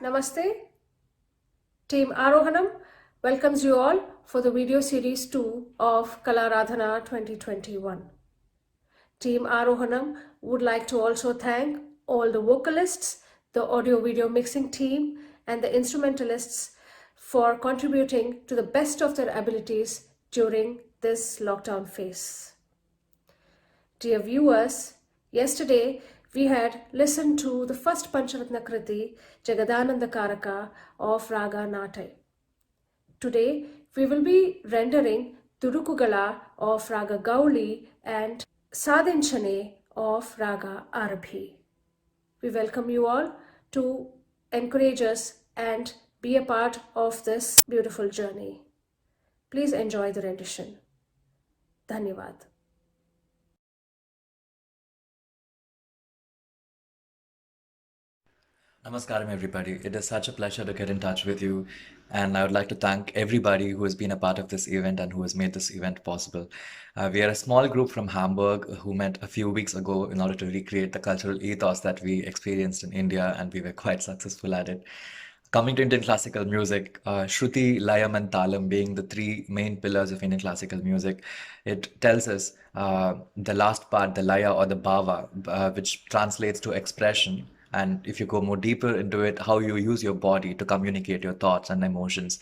Namaste. Team Arohanam welcomes you all for the video series 2 of Kalaradhana 2021. Team Arohanam would like to also thank all the vocalists, the audio-video mixing team, and the instrumentalists for contributing to the best of their abilities during this lockdown phase. Dear viewers, yesterday we had listened to the first Pancharatna Kriti, Jagadananda Karaka of Raga Natai. Today we will be rendering Tudukugala of Raga Gauli and Sadinchane of Raga Arabhi. We welcome you all to encourage us and be a part of this beautiful journey. Please enjoy the rendition. Dhanyavad. Namaskaram everybody. It is such a pleasure to get in touch with you, and I would like to thank everybody who has been a part of this event and who has made this event possible. We are a small group from Hamburg who met a few weeks ago in order to recreate the cultural ethos that we experienced in India, and we were quite successful at it. Coming to Indian classical music, Shruti, Layam and Talam being the three main pillars of Indian classical music, it tells us the last part, the Laya or the Bhava, which translates to expression. And if you go more deeper into it, how you use your body to communicate your thoughts and emotions.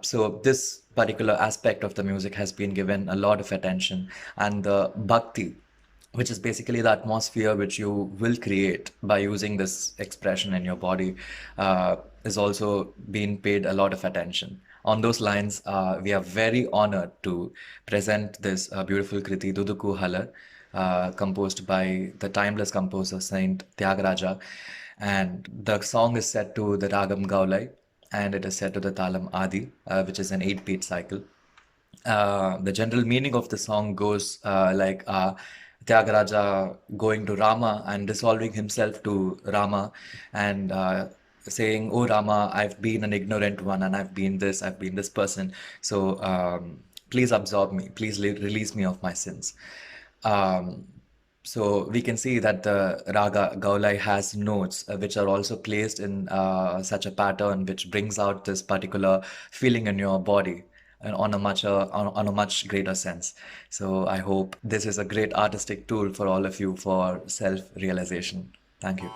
So this particular aspect of the music has been given a lot of attention. And the bhakti, which is basically the atmosphere which you will create by using this expression in your body, is also being paid a lot of attention. On those lines, we are very honored to present this beautiful Kriti, Duduku Halar, composed by the timeless composer Saint Tyagaraja, and the song is set to the Ragam Gaulai, and it is set to the Talam Adi, which is an 8-beat cycle. The general meaning of the song goes like Tyagaraja going to Rama and dissolving himself to Rama and saying, "Oh Rama, I've been an ignorant one and I've been this person. So please absorb me, please release me of my sins." So we can see that the Raga Gaulai has notes which are also placed in such a pattern which brings out this particular feeling in your body and on a much greater sense. So I hope this is a great artistic tool for all of you for self-realization. Thank you.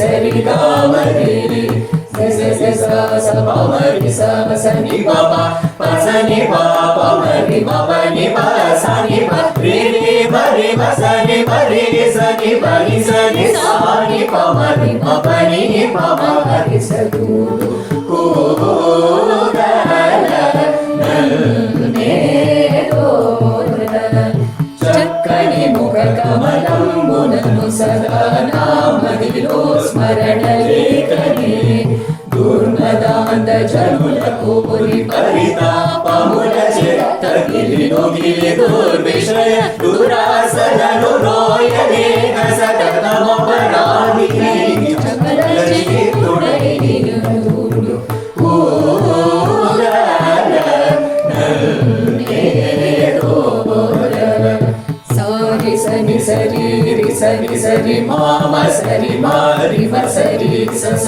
Sari ga ma ri ri, sa sa sa sa pamari sa sa ni pa pa pa sa ni pa pamari pa pa ni pa sa ni pa re re ma re ma sa ni pa re re sa ni pa ni sa ni sa ni pamari pa pa ni pa ma re sa tu ko ga la ne do చక్కని ముఖ కమలంబునను సదా నామదిలో స్మరణ లేఖనే దుర్మదాంత జనుల కోరి పరితాపముల చెత్త గిలినొగిలి దుర్విషయ దురాసలను రోయలేక సతతమపరాధిని చకల చిత్తుడై నిన్ను సని సరి రి సరి సరి మామ సరి మారి సరి సస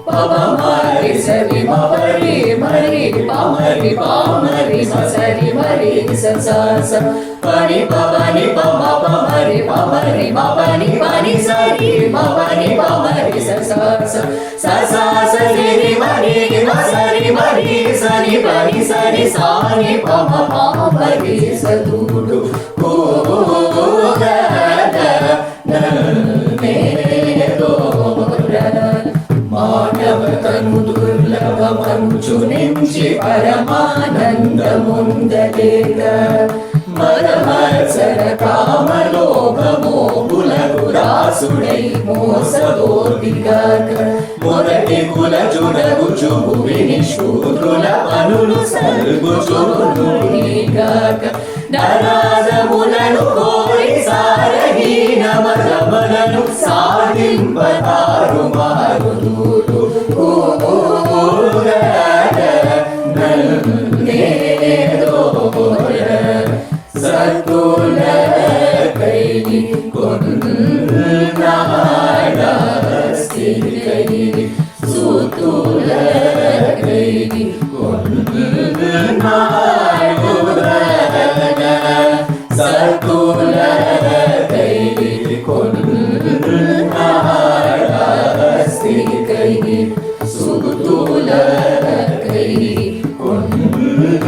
పమ మరి సరి మరి మరి పమరి పమరి సరి మరి సస పని పవని పమ పమరి పమరి మపని పని సరి మపని పమరి సస సస సరి మరి సరి మరి సరి పని సరి సాని పమ పమరి సదుడు మానవతను దుర్లభమంచు నుంచి పరమానందముందలేక మదమత్సర కామలోభమోహులకు రాసుడై మోసదోర్దిగాక మొదటి కుల జుడగుచు భువిని శూద్రుల పనులు సల్గుచుగాక నరాజములను కోరి సారహీన మదమలను సాధింపతారు మారుదూరు సతుల కై కొన్నాడస్తి కై సుతుల కై సతుల కై కొన్నాడస్తి కై సుతుల కై కొన్నాడు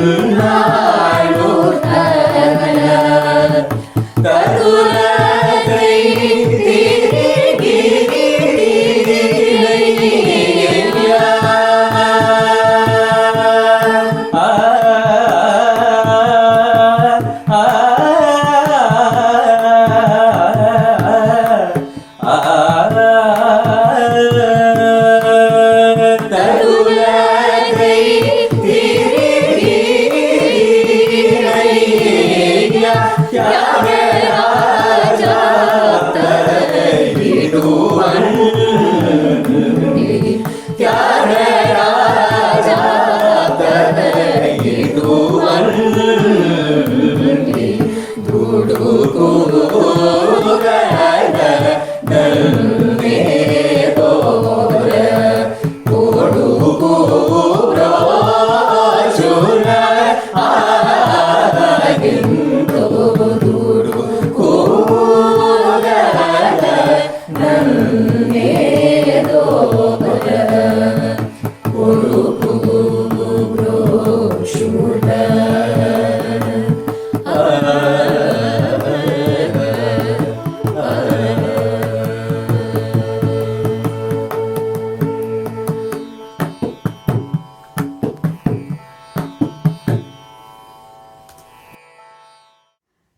తతుల కై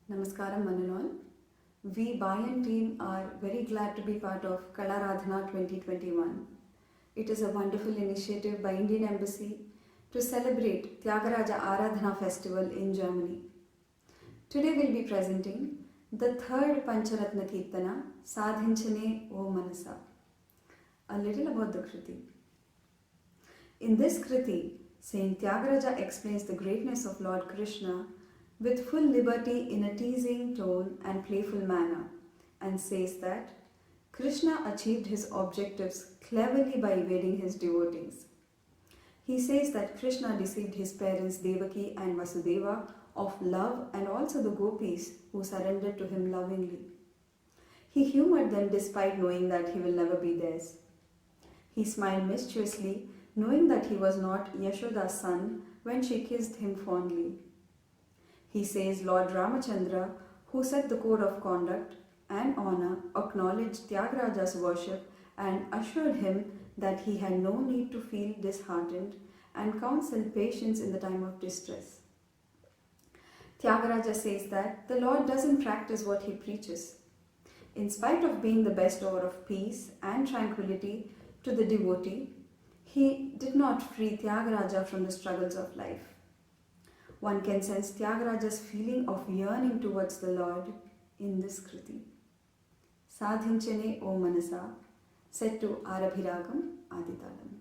Namaskaram one and all. We Bayan team are very glad to be part of Kalaradhana 2021. It is a wonderful initiative by Indian Embassy to celebrate Tyagaraja Aradhana festival in Germany. Today we'll be presenting the third Pancharatna Kirtana, Sadhinchane O Manasa. A little about the Kriti. In this Kriti, Saint Tyagaraja explains the greatness of Lord Krishna with full liberty in a teasing tone and playful manner, and says that Krishna achieved his objectives cleverly by evading his devotees. He says that Krishna deceived his parents Devaki and Vasudeva of love and also the gopis who surrendered to him lovingly. He humored them despite knowing that he will never be theirs. He smiled mischievously knowing that he was not Yashoda's son when she kissed him fondly. He says Lord Ramachandra, who set the code of conduct and honor, acknowledged Tyagaraja's worship and assured him that he had no need to feel disheartened and counselled patience in the time of distress. Tyagaraja says that the Lord doesn't practice what he preaches. In spite of being the bestower of peace and tranquility to the devotee, he did not free Tyagaraja from the struggles of life. One can sense Tyagaraja's feeling of yearning towards the Lord in this kriti. Sadhinchane O Manasa, set to Arabhiragam Aditalam.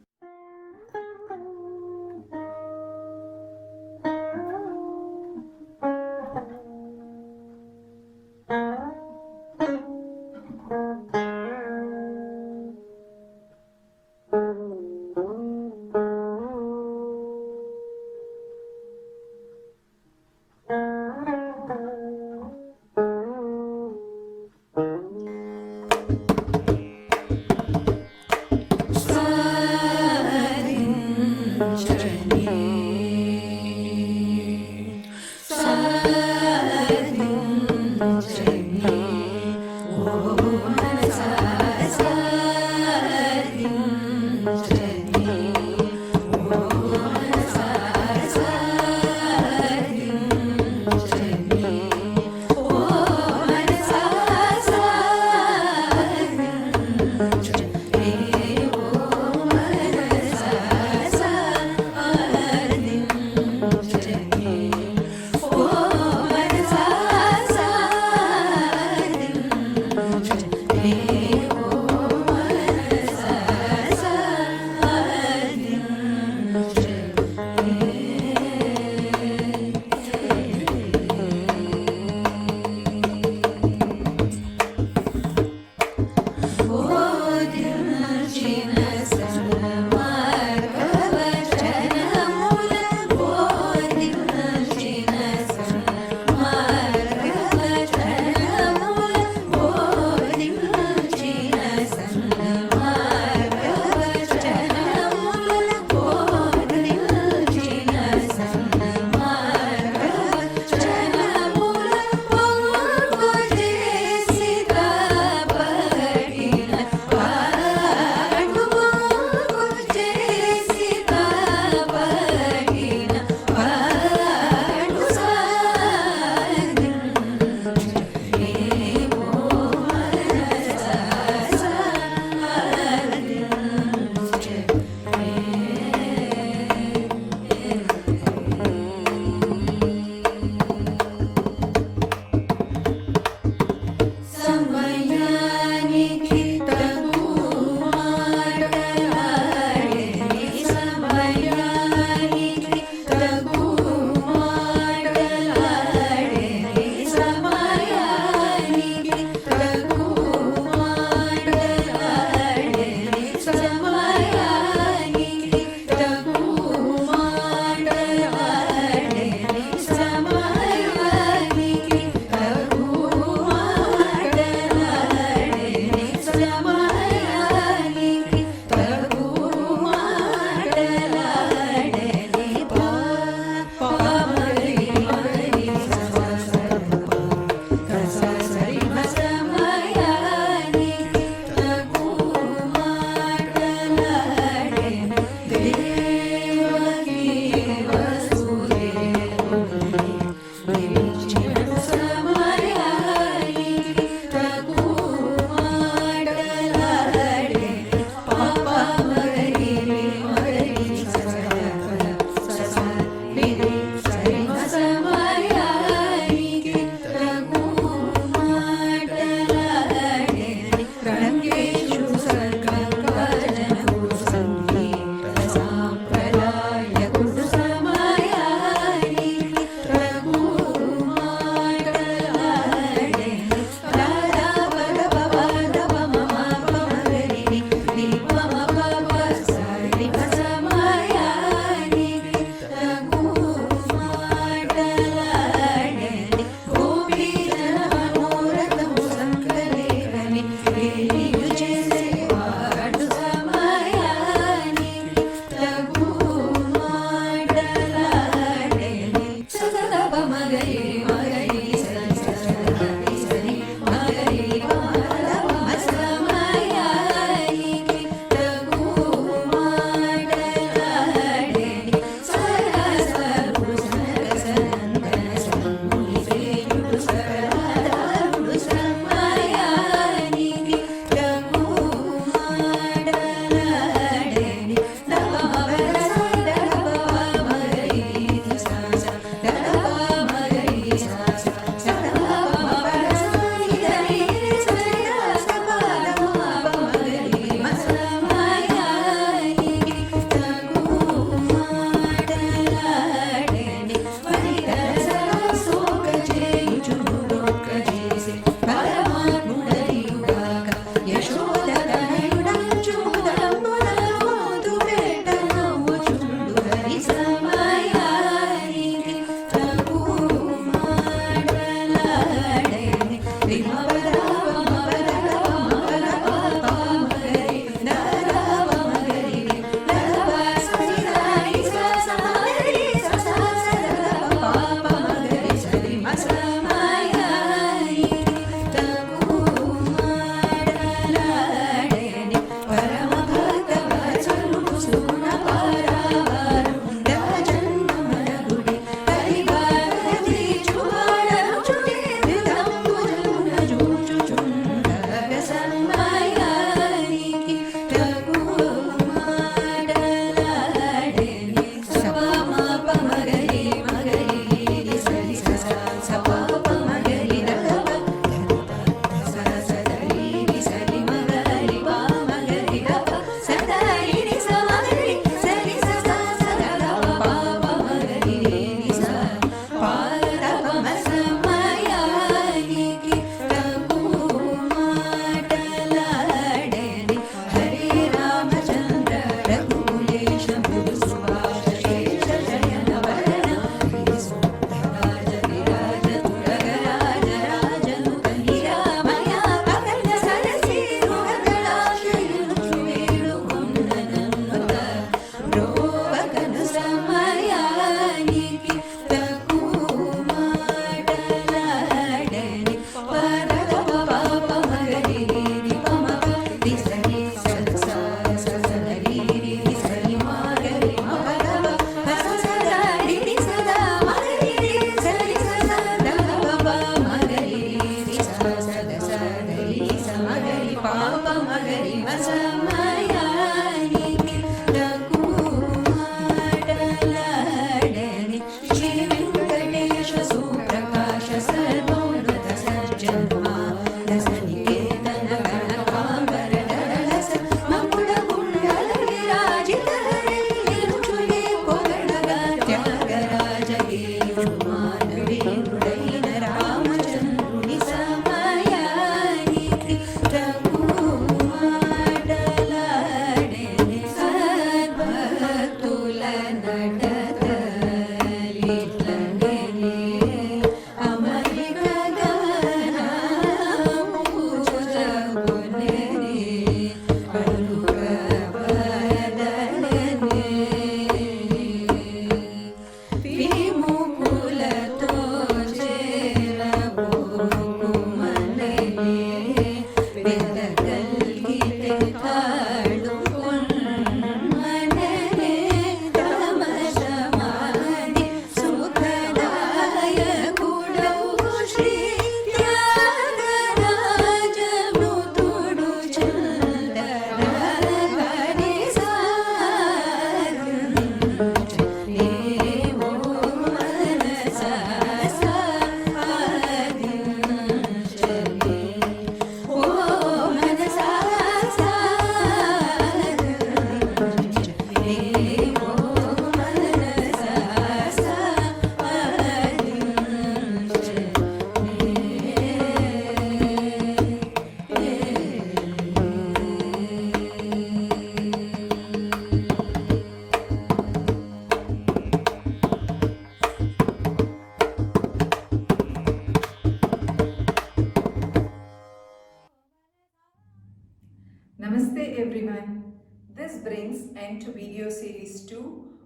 end to video series 2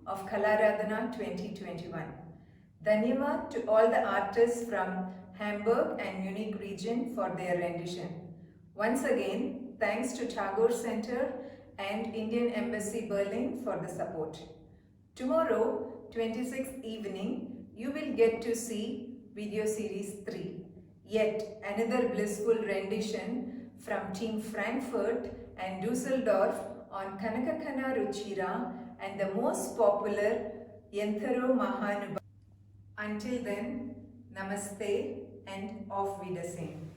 of Kalaradhana 2021. Dhanyavad to all the artists from Hamburg and Munich region for their rendition. Once again, thanks to Tagore Center and Indian Embassy Berlin for the support. Tomorrow, 26th evening, you will get to see video series 3. Yet another blissful rendition from Team Frankfurt and Dusseldorf on Kanakakana Ruchira and the most popular Yentharo Mahanubha. Until then, Namaste and Auf Wiedersehen.